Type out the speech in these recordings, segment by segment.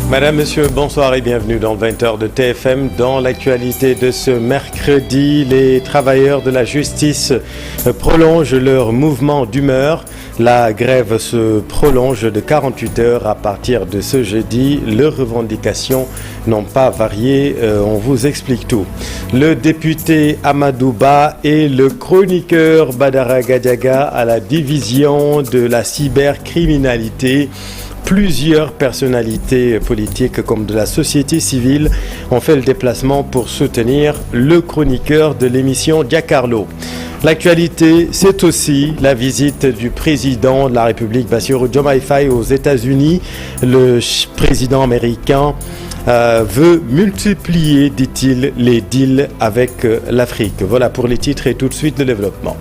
Madame, Monsieur, bonsoir et bienvenue dans le 20h de TFM. Dans l'actualité de ce mercredi, les travailleurs de la justice prolongent leur mouvement d'humeur. La grève se prolonge de 48 heures à partir de ce jeudi. Leurs revendications n'ont pas varié. On vous explique tout. Le député Amadou Ba et le chroniqueur Badara Gadiaga à la division de la cybercriminalité. Plusieurs personnalités politiques comme de la société civile ont fait le déplacement pour soutenir le chroniqueur de l'émission Giancarlo. L'actualité, c'est aussi la visite du président de la République, Bassirou Diomaye Faye, aux États-Unis. Le président américain veut multiplier, dit-il, les deals avec l'Afrique. Voilà pour les titres et tout de suite le développement.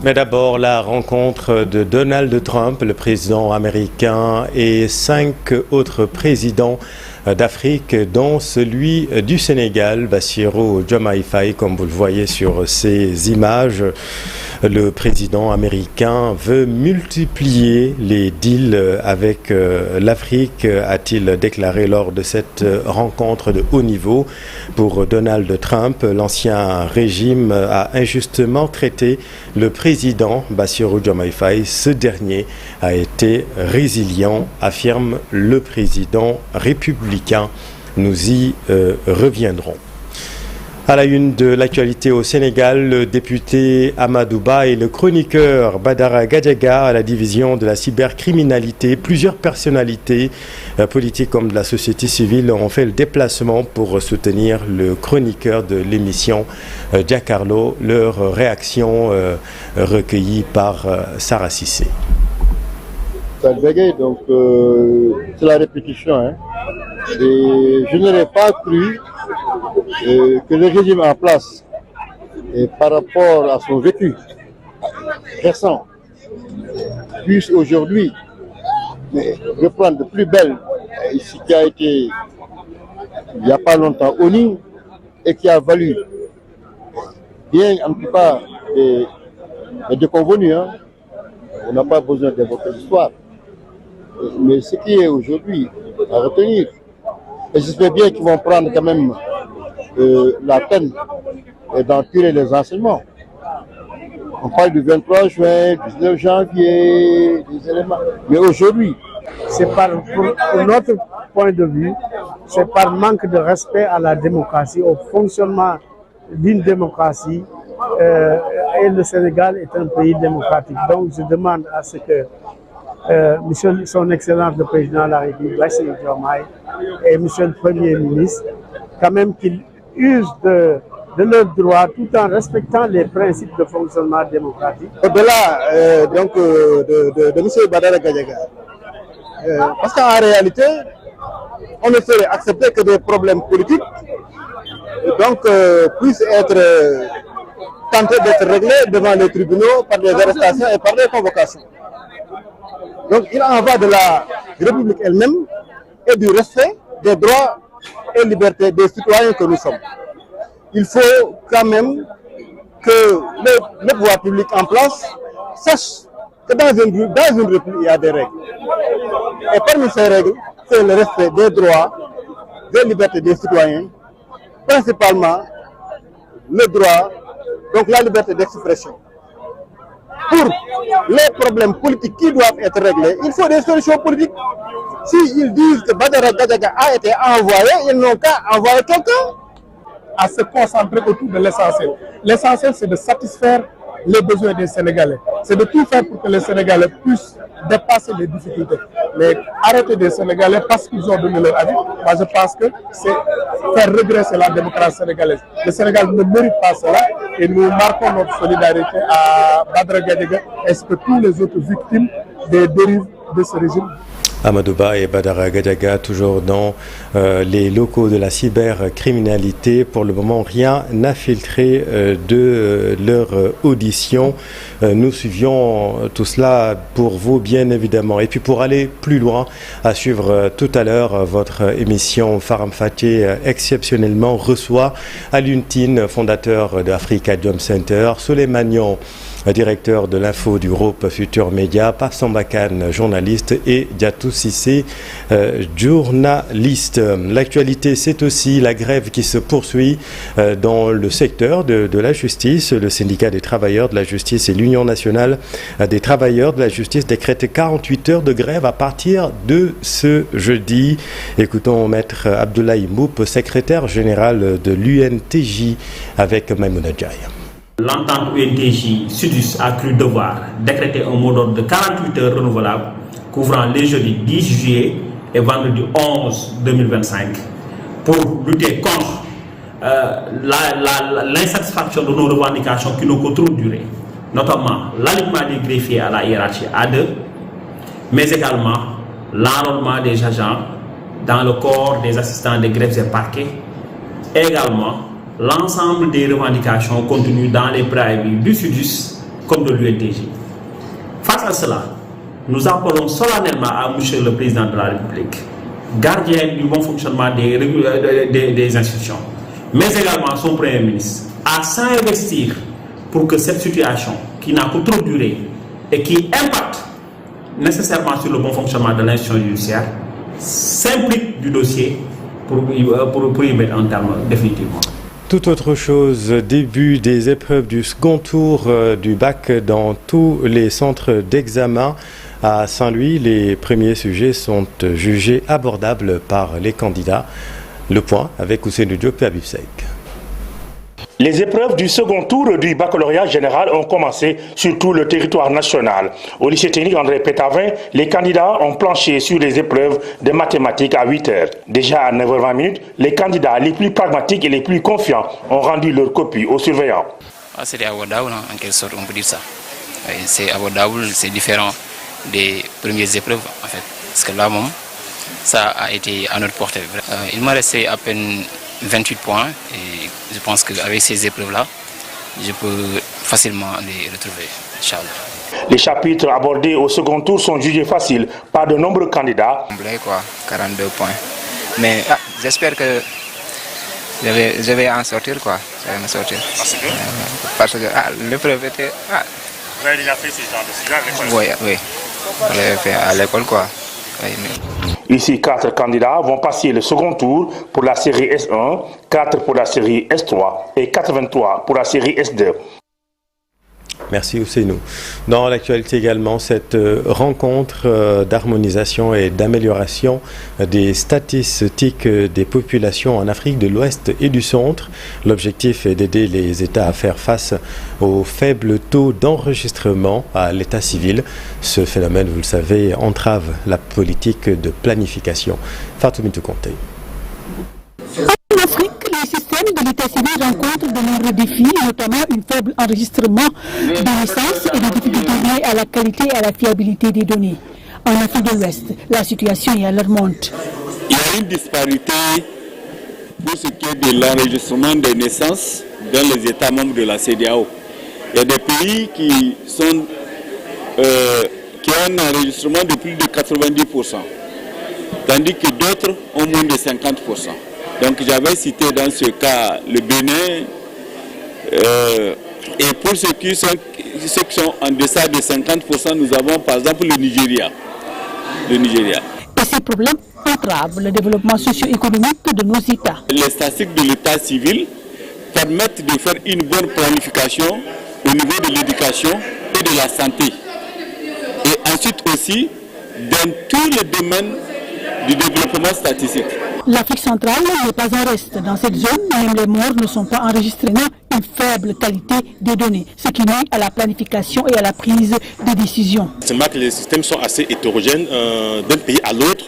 Mais d'abord, la rencontre de Donald Trump, le président américain, et 5 autres présidents d'Afrique, dont celui du Sénégal, Bassirou Diomaye Faye, comme vous le voyez sur ces images. Le président américain veut multiplier les deals avec l'Afrique, a-t-il déclaré lors de cette rencontre de haut niveau. Pour Donald Trump, l'ancien régime a injustement traité le président Bassirou Diomaye Faye. Ce dernier a été résilient, affirme le président républicain. Nous y reviendrons. À la une de l'actualité au Sénégal, le député Amadou Ba et le chroniqueur Badara Gadiaga à la division de la cybercriminalité. Plusieurs personnalités politiques comme de la société civile ont fait le déplacement pour soutenir le chroniqueur de l'émission Giancarlo. Leur réaction recueillie par Sarah Cissé. Ça bégaye, donc c'est la répétition. Hein. Et je n'aurais pas cru que le régime en place, et par rapport à son vécu récent, puisse aujourd'hui reprendre de plus belle ce qui a été il n'y a pas longtemps ONU et qui a valu bien en tout cas des déconvenus. Hein. On n'a pas besoin d'évoquer l'histoire. Mais ce qui est aujourd'hui à retenir, et j'espère bien qu'ils vont prendre quand même la peine d'en tirer les enseignements. On parle du 23 juin, du 19 janvier, des éléments. Mais aujourd'hui, c'est pour notre point de vue, c'est par manque de respect à la démocratie, au fonctionnement d'une démocratie. Et le Sénégal est un pays démocratique. Donc je demande à ce que Monsieur son Excellence le Président de la République, Bassirou Diomaye, et Monsieur le Premier ministre, quand même qu'ils usent de leurs droits tout en respectant les principes de fonctionnement démocratique. Au-delà de M. Badara Gadiaga, parce qu'en réalité, on ne ferait accepter que des problèmes politiques puissent être tentés d'être réglés devant les tribunaux par des arrestations et par des convocations. Donc il en va de la République elle-même et du respect des droits et libertés des citoyens que nous sommes. Il faut quand même que le pouvoir public en place sache que dans une République, il y a des règles. Et parmi ces règles, c'est le respect des droits, des libertés des citoyens, principalement le droit, donc la liberté d'expression. Pour les problèmes politiques qui doivent être réglés, il faut des solutions politiques. S'ils disent que Badara Gadiaga a été envoyé, ils n'ont qu'à envoyer quelqu'un. À se concentrer autour de l'essentiel. L'essentiel, c'est de satisfaire les besoins des Sénégalais. C'est de tout faire pour que les Sénégalais puissent dépasser les difficultés. Mais arrêter des Sénégalais parce qu'ils ont donné leur avis, moi je pense que c'est faire regresser la démocratie sénégalaise. Le Sénégal ne mérite pas cela et nous marquons notre solidarité à Badara Gadiaga ainsi que tous les autres victimes des dérives de ce régime. Amadou Ba et Badara Gadiaga, toujours dans les locaux de la cybercriminalité. Pour le moment, rien n'a filtré de leur audition. Nous suivions tout cela pour vous, bien évidemment. Et puis pour aller plus loin, à suivre tout à l'heure, votre émission Faram Faté exceptionnellement reçoit Alioune Tine, fondateur de Africa Jom Center, Souleymane, directeur de l'info du groupe Futur Média, Pape Samba Kane, journaliste, et Diatou Cissé, journaliste. L'actualité, c'est aussi la grève qui se poursuit dans le secteur de la justice. Le syndicat des travailleurs de la justice et l'Union nationale des travailleurs de la justice décrètent 48 heures de grève à partir de ce jeudi. Écoutons Maître Abdoulaye Mboup, secrétaire général de l'UNTJ, avec Maïmouna Diaye. L'entente UNTJ Sudus a cru devoir décréter un mot d'ordre de 48 heures renouvelable couvrant les jeudis 10 juillet et vendredi 11 2025 pour lutter contre l'insatisfaction de nos revendications qui n'ont que trop duré, notamment l'alignement des greffiers à la hiérarchie A2, mais également l'enrôlement des agents dans le corps des assistants des greffes et parquets, et également l'ensemble des revendications contenues dans les préavis du SUDUS comme de l'UNTJ. Face à cela, nous appelons solennellement à M. le Président de la République, gardien du bon fonctionnement des institutions, mais également son Premier ministre, à s'investir pour que cette situation, qui n'a que trop duré et qui impacte nécessairement sur le bon fonctionnement de l'institution judiciaire, s'implique du dossier pour y mettre un terme définitivement. Tout autre chose, début des épreuves du second tour du bac dans tous les centres d'examen. À Saint-Louis, les premiers sujets sont jugés abordables par les candidats. Le point avec Ousseynou Diop et Habib Seck. Les épreuves du second tour du baccalauréat général ont commencé sur tout le territoire national. Au lycée technique André Pétavin, les candidats ont planché sur les épreuves de mathématiques à 8 heures. Déjà à 9h20, les candidats les plus pragmatiques et les plus confiants ont rendu leur copie aux surveillants. C'est abordable, en quelque sorte, on peut dire ça. C'est abordable, c'est différent des premières épreuves, en fait. Parce que là, ça a été à notre portée. Il m'a resté à peine 28 points et je pense qu'avec ces épreuves-là, je peux facilement les retrouver, Inch'Allah. Les chapitres abordés au second tour sont jugés faciles par de nombreux candidats. 42 points. Mais j'espère que je vais en sortir, quoi. Je vais en sortir. Parce que l'épreuve était... Vous avez déjà fait ce genre de sujet à l'école? Oui. Je l'ai fait à l'école, quoi. Ici, 4 candidats vont passer le second tour pour la série S1, 4 pour la série S3 et 83 pour la série S2. Merci Ousseynou. Dans l'actualité également, cette rencontre d'harmonisation et d'amélioration des statistiques des populations en Afrique de l'Ouest et du Centre. L'objectif est d'aider les États à faire face au faible taux d'enregistrement à l'état civil. Ce phénomène, vous le savez, entrave la politique de planification. Fatou Bintou Conté. En Afrique, les systèmes de l'état civil rencontrent de nombreux défis, notamment une faible enregistrement de naissance et des difficultés liées à la qualité et à la fiabilité des données. En Afrique de l'Ouest, la situation est alarmante. Il y a une disparité pour ce qui est de l'enregistrement des naissances dans les États membres de la CEDEAO. Il y a des pays qui ont un enregistrement de plus de 90%, tandis que d'autres ont moins de 50%. Donc j'avais cité dans ce cas le Bénin, et pour ceux qui sont en deçà de 50%, nous avons par exemple le Nigeria. Et ces problèmes entravent le développement socio-économique de nos États. Les statistiques de l'état civil permettent de faire une bonne planification au niveau de l'éducation et de la santé. Et ensuite aussi, dans tous les domaines du développement statistique. L'Afrique centrale n'est pas en reste. Dans cette zone, même les morts ne sont pas enregistrés, une faible qualité des données, ce qui nuit à la planification et à la prise de décision. C'est vrai que les systèmes sont assez hétérogènes d'un pays à l'autre.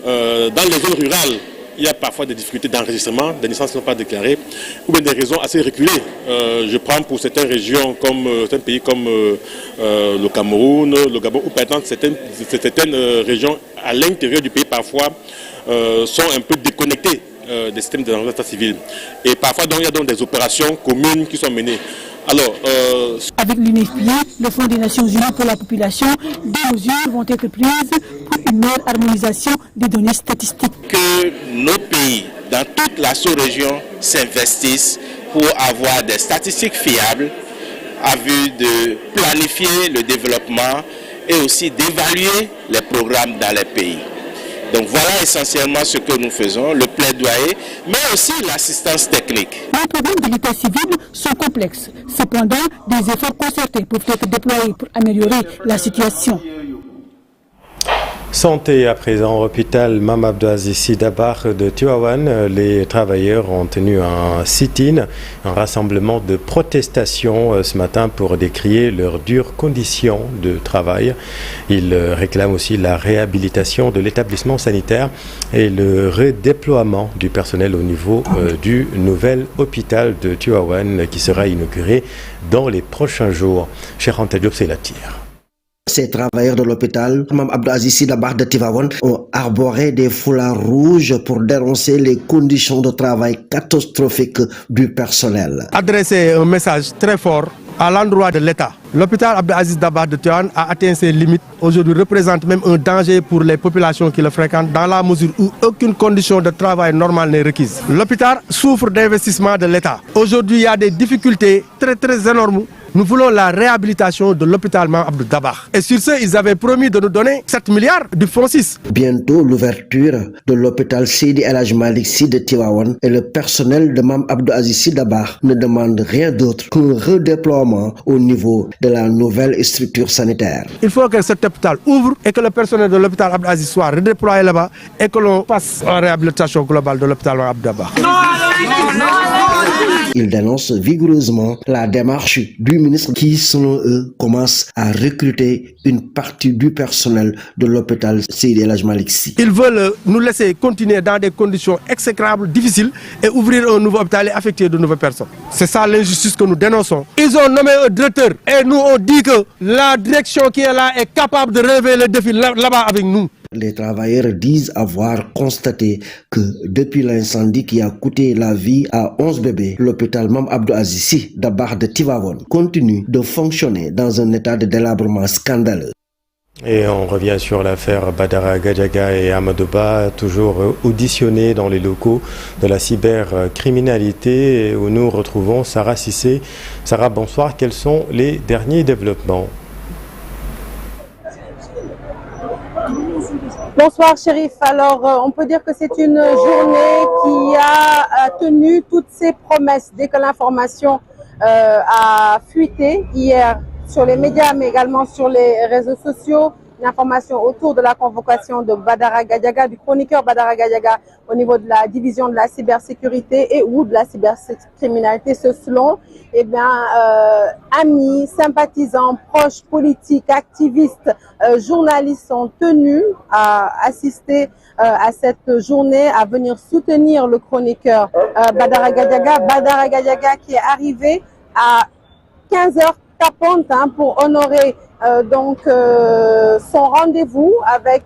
Dans les zones rurales, il y a parfois des difficultés d'enregistrement, des naissances qui ne sont pas déclarées, ou bien des raisons assez reculées. Je prends pour certaines régions, comme certains pays comme le Cameroun, le Gabon, ou par exemple certaines régions à l'intérieur du pays parfois sont un peu déconnectées des systèmes d'enregistrement civil. Et parfois donc, il y a donc des opérations communes qui sont menées. Alors, avec l'UNFPA, le Fonds des Nations Unies pour la population, des mesures vont être prises pour une meilleure harmonisation des données statistiques. Que nos pays, dans toute la sous-région, s'investissent pour avoir des statistiques fiables à vue de planifier le développement et aussi d'évaluer les programmes dans les pays. Donc voilà essentiellement ce que nous faisons, le plaidoyer, mais aussi l'assistance technique. Les programmes de l'état civil sont complexes. Cependant, des efforts concertés peuvent être déployés pour améliorer la situation. Santé à présent, hôpital Mame Abdou Aziz Sy Dabakh de Tivaouane. Les travailleurs ont tenu un sit-in, un rassemblement de protestation ce matin pour décrier leurs dures conditions de travail. Ils réclament aussi la réhabilitation de l'établissement sanitaire et le redéploiement du personnel au niveau du nouvel hôpital de Tivaouane qui sera inauguré dans les prochains jours. Cheikh Anta Diop, c'est la tire. Ces travailleurs de l'hôpital Mame Abdou Aziz Sy Dabakh de Tivaouane ont arboré des foulards rouges pour dénoncer les conditions de travail catastrophiques du personnel. Adresser un message très fort à l'endroit de l'État. L'hôpital Abdou Aziz Dabakh de Tivaouane a atteint ses limites. Aujourd'hui, représente même un danger pour les populations qui le fréquentent dans la mesure où aucune condition de travail normale n'est requise. L'hôpital souffre d'investissement de l'État. Aujourd'hui, il y a des difficultés très énormes. Nous voulons la réhabilitation de l'hôpital Mame Abdou Dabakh. Et sur ce, ils avaient promis de nous donner 7 milliards du fonds 6. Bientôt, l'ouverture de l'hôpital Seydi El Hadji Malick Sy de Tivaouane et le personnel de Mame Abdou Aziz Sy Dabakh ne demandent rien d'autre qu'un redéploiement au niveau de la nouvelle structure sanitaire. Il faut que cet hôpital ouvre et que le personnel de l'hôpital Abdou Aziz soit redéployé là-bas et que l'on passe en réhabilitation globale de l'hôpital Mame Abdou Dabakh. Ils dénoncent vigoureusement la démarche du ministre qui, selon eux, commence à recruter une partie du personnel de l'hôpital Seydi El Hadji Malick Sy. Ils veulent nous laisser continuer dans des conditions exécrables, difficiles et ouvrir un nouveau hôpital et affecter de nouvelles personnes. C'est ça l'injustice que nous dénonçons. Ils ont nommé un directeur et nous on dit que la direction qui est là est capable de relever le défi là-bas avec nous. Les travailleurs disent avoir constaté que depuis l'incendie qui a coûté la vie à 11 bébés, l'hôpital Mame Abdou Aziz Sy Dabakh de Tivaouane continue de fonctionner dans un état de délabrement scandaleux. Et on revient sur l'affaire Badara Gadiaga et Amadou Ba, toujours auditionnés dans les locaux de la cybercriminalité où nous retrouvons Sarah Cissé. Sarah, bonsoir. Quels sont les derniers développements? Bonsoir Chérif. Alors on peut dire que c'est une journée qui a tenu toutes ses promesses dès que l'information a fuité hier sur les médias mais également sur les réseaux sociaux. L'information autour de la convocation de Badara Gadiaga, du chroniqueur Badara Gadiaga au niveau de la division de la cybersécurité et ou de la cybercriminalité, ce selon amis, sympathisants, proches, politiques, activistes, journalistes sont tenus à assister à cette journée, à venir soutenir le chroniqueur Badara Gadiaga. Badara Gadiaga qui est arrivé à 15h40 pour honorer son rendez-vous avec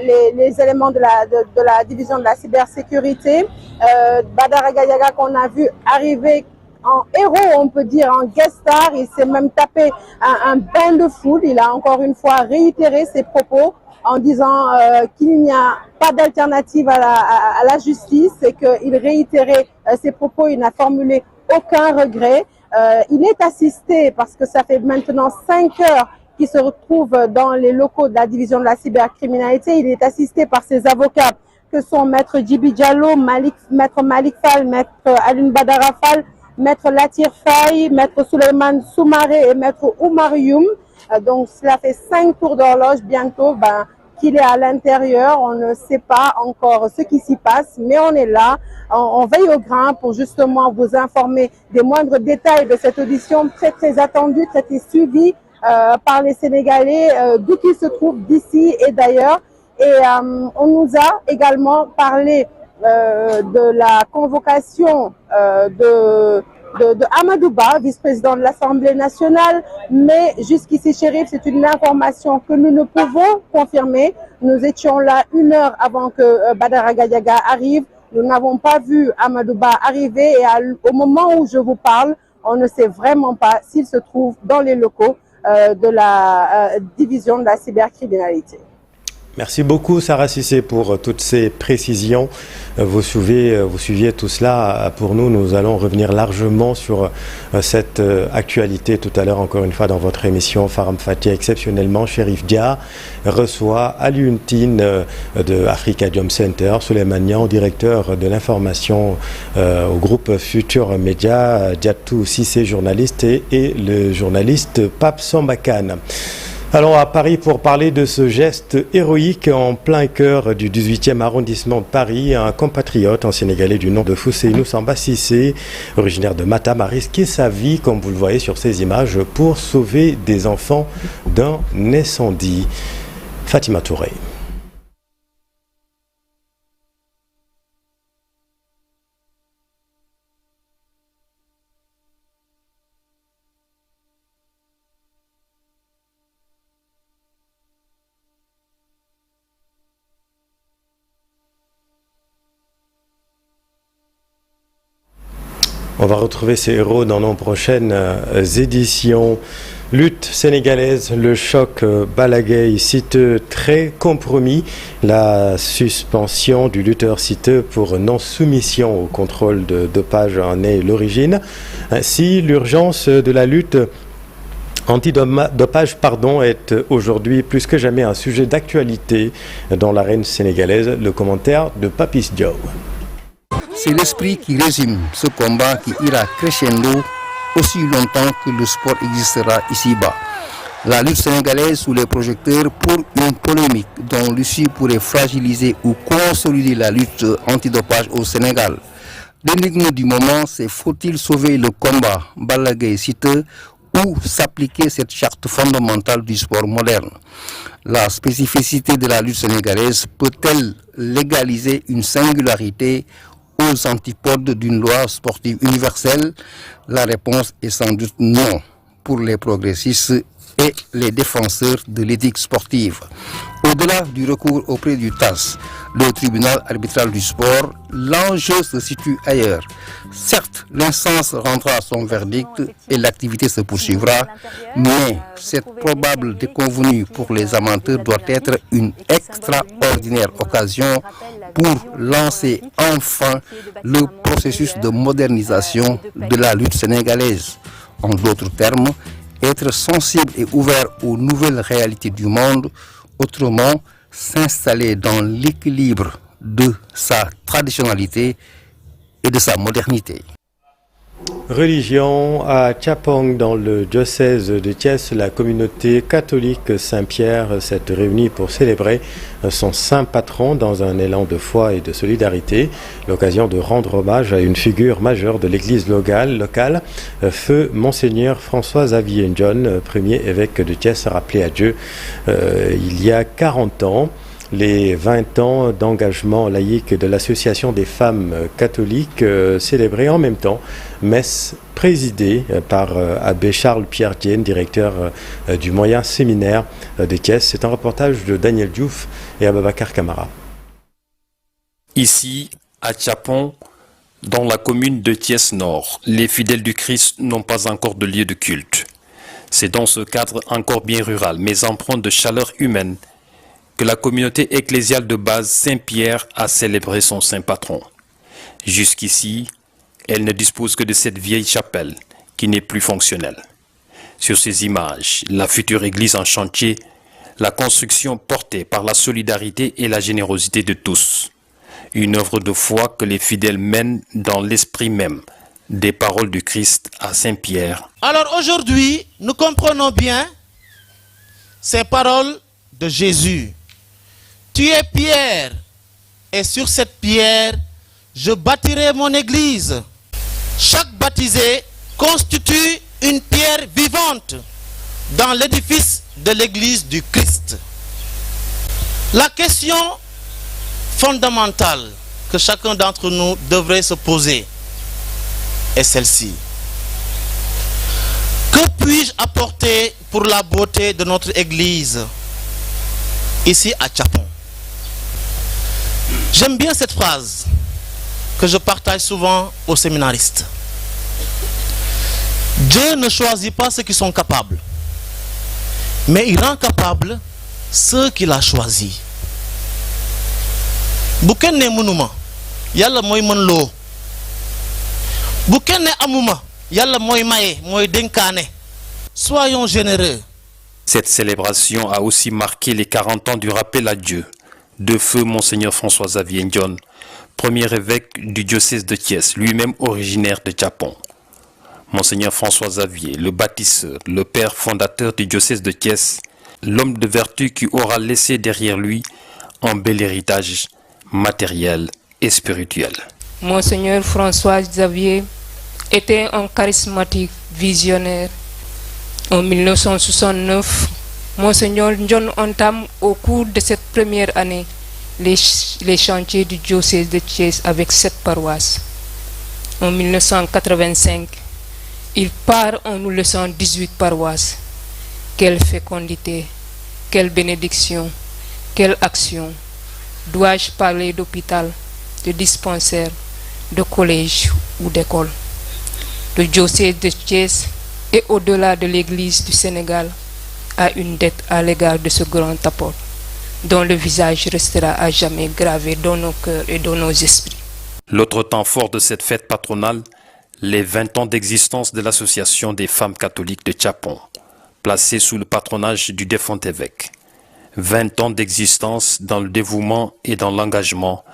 les éléments de la division de la cybersécurité. Badara Gadiaga qu'on a vu arriver en héros, on peut dire, en guest star. Il s'est même tapé un bain de foule. Il a encore une fois réitéré ses propos en disant qu'il n'y a pas d'alternative à la justice et qu'il réitérait ses propos. Il n'a formulé aucun regret. Il est assisté, parce que ça fait maintenant 5 heures qu'il se retrouve dans les locaux de la division de la cybercriminalité. Il est assisté par ses avocats que sont Maître Djibi Diallo, Maître Malik Fall, Maître Alioune Badara Fall, Maître Latir Faye, Maître Souleymane Soumaré et Maître Oumar Youm. Donc cela fait 5 tours d'horloge. Bientôt, qu'il est à l'intérieur. On ne sait pas encore ce qui s'y passe, mais on est là. On veille au grain pour justement vous informer des moindres détails de cette audition très attendue, très suivie par les Sénégalais, d'où qu'ils se trouvent, d'ici et d'ailleurs. Et on nous a également parlé de la convocation de Amadou Ba, vice-président de l'Assemblée nationale, mais jusqu'ici, Chérif, c'est une information que nous ne pouvons confirmer. Nous étions là 1 heure avant que Badara Gadiaga arrive. Nous n'avons pas vu Amadou Ba arriver et au moment où je vous parle, on ne sait vraiment pas s'il se trouve dans les locaux de la division de la cybercriminalité. Merci beaucoup Sarah Cissé pour toutes ces précisions. Vous suiviez tout cela pour nous. Nous allons revenir largement sur cette actualité tout à l'heure, encore une fois, dans votre émission. Faram Fatia, exceptionnellement, Chérif Dia reçoit Alioune Tine de Afrikajom Center, Souleymane Niang, directeur de l'information au groupe Futur Média, Diatou Cissé, journaliste, et le journaliste Pape Sambakane. Allons à Paris pour parler de ce geste héroïque en plein cœur du 18e arrondissement de Paris. Un compatriote, un Sénégalais du nom de Fousséinou Samba Cissé, originaire de Matam, a risqué sa vie, comme vous le voyez sur ces images, pour sauver des enfants d'un incendie. Fatima Touré. On va retrouver ces héros dans nos prochaines éditions. Lutte sénégalaise, le choc Balaguer Siteu très compromis. La suspension du lutteur Siteu pour non-soumission au contrôle de dopage en est l'origine. Ainsi, l'urgence de la lutte antidopage est aujourd'hui plus que jamais un sujet d'actualité dans l'arène sénégalaise. Le commentaire de Papis Diaw. C'est l'esprit qui résume ce combat qui ira crescendo aussi longtemps que le sport existera ici-bas. La lutte sénégalaise sous les projecteurs pour une polémique dont l'issue pourrait fragiliser ou consolider la lutte antidopage au Sénégal. L'énigme du moment, c'est faut-il sauver le combat Balaguer Siteu ou s'appliquer cette charte fondamentale du sport moderne. La spécificité de la lutte sénégalaise peut-elle légaliser une singularité aux antipodes d'une loi sportive universelle? La réponse est sans doute non pour les progressistes et les défenseurs de l'éthique sportive. Au-delà du recours auprès du TAS, le tribunal arbitral du sport, l'enjeu se situe ailleurs. Certes, l'instance rendra son verdict et l'activité se poursuivra, mais cette probable déconvenue pour les amateurs doit être une extraordinaire occasion pour lancer enfin le processus de modernisation de la lutte sénégalaise. En d'autres termes, être sensible et ouvert aux nouvelles réalités du monde, autrement s'installer dans l'équilibre de sa traditionnalité et de sa modernité. Religion à Tchapong, dans le diocèse de Thiès, la communauté catholique Saint-Pierre s'est réunie pour célébrer son saint patron dans un élan de foi et de solidarité. L'occasion de rendre hommage à une figure majeure de l'église locale, feu Monseigneur François-Xavier Ndione, premier évêque de Thiès, rappelé à Dieu il y a 40 ans. Les 20 ans d'engagement laïque de l'Association des femmes catholiques célébrés en même temps, messe présidée par abbé Charles-Pierre Dienne, directeur du moyen séminaire de Thiès. C'est un reportage de Daniel Diouf et Ababakar Kamara. Ici, à Tchapong, dans la commune de Thiès-Nord, les fidèles du Christ n'ont pas encore de lieu de culte. C'est dans ce cadre encore bien rural, mais empreint de chaleur humaine, que la communauté ecclésiale de base Saint-Pierre a célébré son saint patron. Jusqu'ici, elle ne dispose que de cette vieille chapelle qui n'est plus fonctionnelle. Sur ces images, la future église en chantier, la construction portée par la solidarité et la générosité de tous. Une œuvre de foi que les fidèles mènent dans l'esprit même des paroles du Christ à Saint-Pierre. Alors aujourd'hui, nous comprenons bien ces paroles de Jésus. tu es pierre, et sur cette pierre, je bâtirai mon église. Chaque baptisé constitue une pierre vivante dans l'édifice de l'église du Christ. La question fondamentale que chacun d'entre nous devrait se poser est celle-ci. Que puis-je apporter pour la beauté de notre église ici à Tchapon? J'aime bien cette phrase que je partage souvent aux séminaristes. Dieu ne choisit pas ceux qui sont capables, mais il rend capables ceux qu'il a choisis. Bu kenn ne mënuma yàlla mooy mën loo bu kenn ne amuma yàlla mooy maye mooy dénkaane. Soyons généreux. Cette célébration a aussi marqué les 40 ans du rappel à Dieu de feu Monseigneur François-Xavier Ndione, premier évêque du diocèse de Thiès, lui-même originaire de Japon. Monseigneur François-Xavier, le bâtisseur, le père fondateur du diocèse de Thiès, l'homme de vertu qui aura laissé derrière lui un bel héritage matériel et spirituel. Monseigneur François-Xavier était un charismatique visionnaire. En 1969, Monseigneur Ndione entame au cours de cette première année les chantiers du diocèse de Thiès avec 7 paroisses. En 1985, il part en nous laissant 18 paroisses. Quelle fécondité, quelle bénédiction, quelle action! Dois-je parler d'hôpital, de dispensaire, de collège ou d'école? Le diocèse de Thiès et au-delà de l'Église du Sénégal a une dette à l'égard de ce grand apport, dont le visage restera à jamais gravé dans nos cœurs et dans nos esprits. L'autre temps fort de cette fête patronale, les 20 ans d'existence de l'Association des femmes catholiques de Tchapon, placée sous le patronage du défunt évêque. 20 ans d'existence dans le dévouement et dans l'engagement,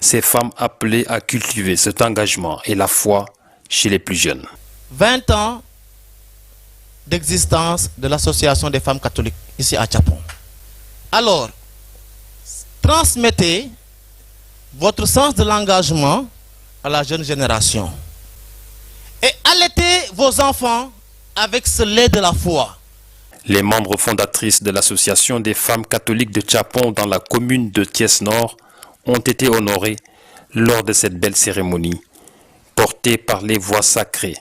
ces femmes appelées à cultiver cet engagement et la foi chez les plus jeunes. 20 ans d'existence de l'Association des femmes catholiques ici à Tchapon. Alors, transmettez votre sens de l'engagement à la jeune génération et allaitez vos enfants avec ce lait de la foi. Les membres fondatrices de l'Association des femmes catholiques de Tchapon dans la commune de Thiès-Nord ont été honorés lors de cette belle cérémonie, portée par les voix sacrées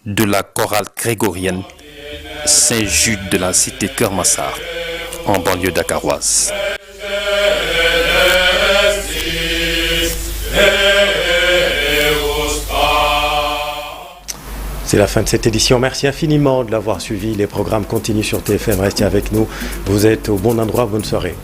de la chorale grégorienne Saint-Jude de la cité Kermassar, en banlieue dakaroise. C'est la fin de cette édition. Merci infiniment de l'avoir suivi. Les programmes continuent sur TFM. Restez avec nous. Vous êtes au bon endroit. Bonne soirée.